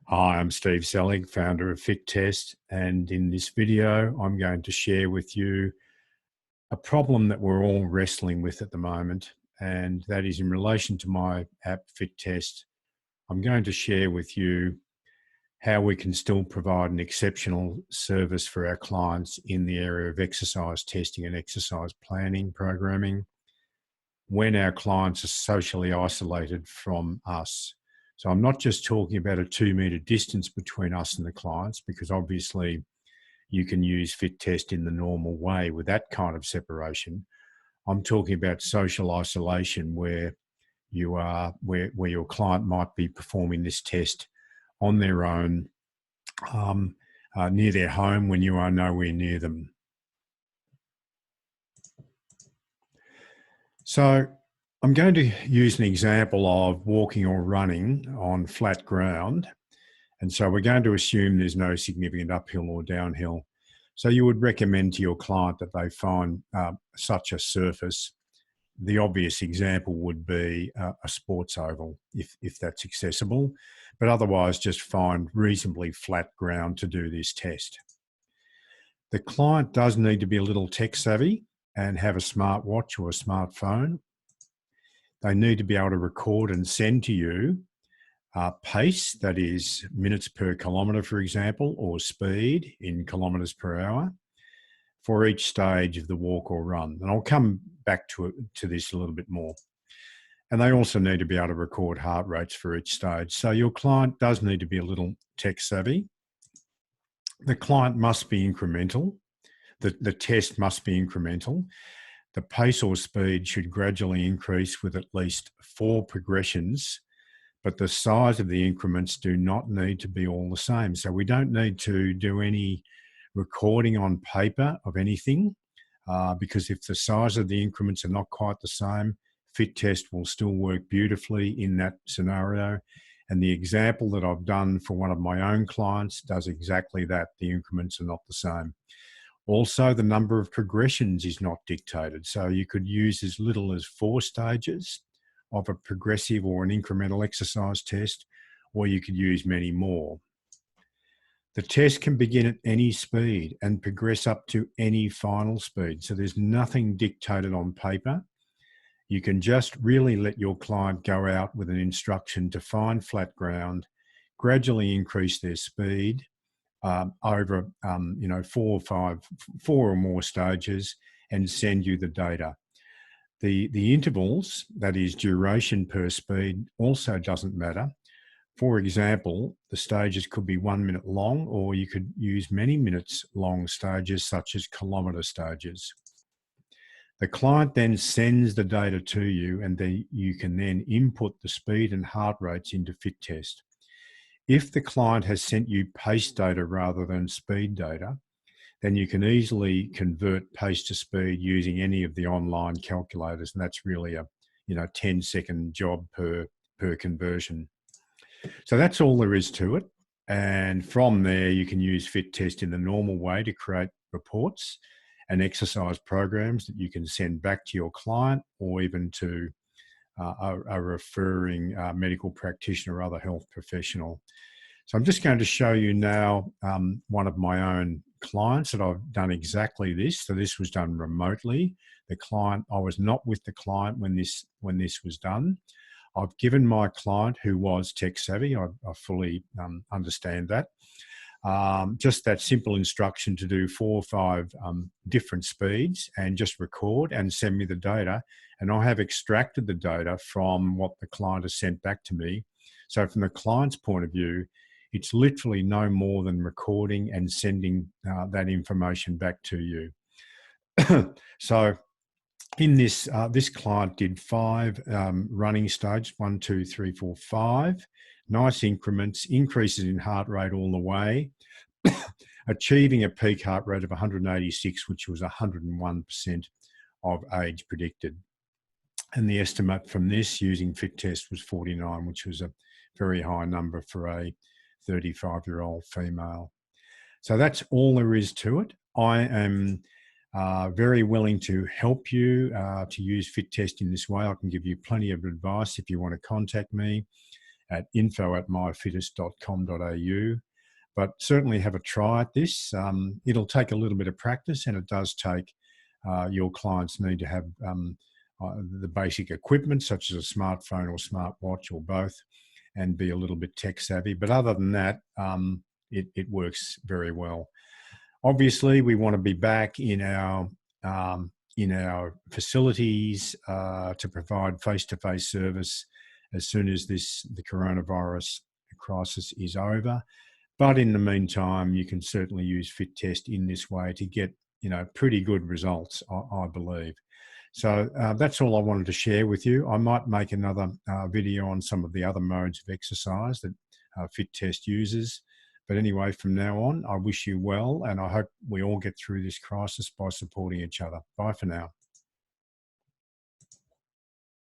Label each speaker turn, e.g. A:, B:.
A: Hi, I'm Steve Selig, founder of fit.test, and in this video, I'm going to share with you a problem that we're all wrestling with at the moment, and that is in relation to my app fit.test. I'm going to share with you how we can still provide an exceptional service for our clients in the area of exercise testing and exercise planning programming when our clients are socially isolated from us. So I'm not just talking about a 2-meter distance between us and the clients, because obviously you can use fit.test in the normal way with that kind of separation. I'm talking about social isolation where where your client might be performing this test on their own, near their home when you are nowhere near them. So I'm going to use an example of walking or running on flat ground. And so we're going to assume there's no significant uphill or downhill. So you would recommend to your client that they find such a surface. The obvious example would be a sports oval, if that's accessible, but otherwise just find reasonably flat ground to do this test. The client does need to be a little tech savvy and have a smartwatch or a smartphone. They need to be able to record and send to you pace, that is minutes per kilometre, for example, or speed in kilometres per hour for each stage of the walk or run. And I'll come back to this a little bit more. And they also need to be able to record heart rates for each stage. So your client does need to be a little tech savvy. The client must be incremental. The test must be incremental. The pace or speed should gradually increase with at least 4 progressions, but the size of the increments do not need to be all the same. So we don't need to do any recording on paper of anything, because if the size of the increments are not quite the same, fit.test will still work beautifully in that scenario. And the example that I've done for one of my own clients does exactly that. The increments are not the same. Also, the number of progressions is not dictated. So you could use as little as 4 stages of a progressive or an incremental exercise test, or you could use many more. The test can begin at any speed and progress up to any final speed. So there's nothing dictated on paper. You can just really let your client go out with an instruction to find flat ground, gradually increase their speed over 4 or more stages, and send you the data. The intervals, that is duration per speed, also doesn't matter. For example, the stages could be 1 minute long, or you could use many minutes long stages such as kilometre stages. The client then sends the data to you, and you can then input the speed and heart rates into fit.test. If the client has sent you pace data rather than speed data, then you can easily convert pace to speed using any of the online calculators, and that's really a 10-second job per conversion. So that's all there is to it. And from there, you can use fit.test in the normal way to create reports and exercise programs that you can send back to your client, or even to a referring medical practitioner or other health professional. So I'm just going to show you now one of my own clients that I've done exactly this. So this was done remotely. I was not with the client when this was done. I've given my client, who was tech savvy, I fully understand that, just that simple instruction to do 4 or 5 different speeds and just record and send me the data. And I have extracted the data from what the client has sent back to me. So from the client's point of view, it's literally no more than recording and sending that information back to you. So in this, this client did 5 running stages, 1, 2, 3, 4, 5, nice increments, increases in heart rate all the way, achieving a peak heart rate of 186, which was 101% of age predicted. And the estimate from this using fit.test was 49, which was a very high number for a 35-year-old female. So that's all there is to it. I am very willing to help you to use fit.test in this way. I can give you plenty of advice if you want to contact me. at info@myfittest.com.au. But certainly have a try at this. It'll take a little bit of practice, and it does take your clients need to have the basic equipment, such as a smartphone or smartwatch or both, and be a little bit tech savvy. But other than that, it works very well. Obviously, we want to be back in our facilities to provide face-to-face service as soon as the coronavirus crisis is over. But in the meantime, you can certainly use fit.test in this way to get, pretty good results, I believe. So that's all I wanted to share with you. I might make another video on some of the other modes of exercise that fit.test uses. But anyway, from now on, I wish you well, and I hope we all get through this crisis by supporting each other. Bye for now.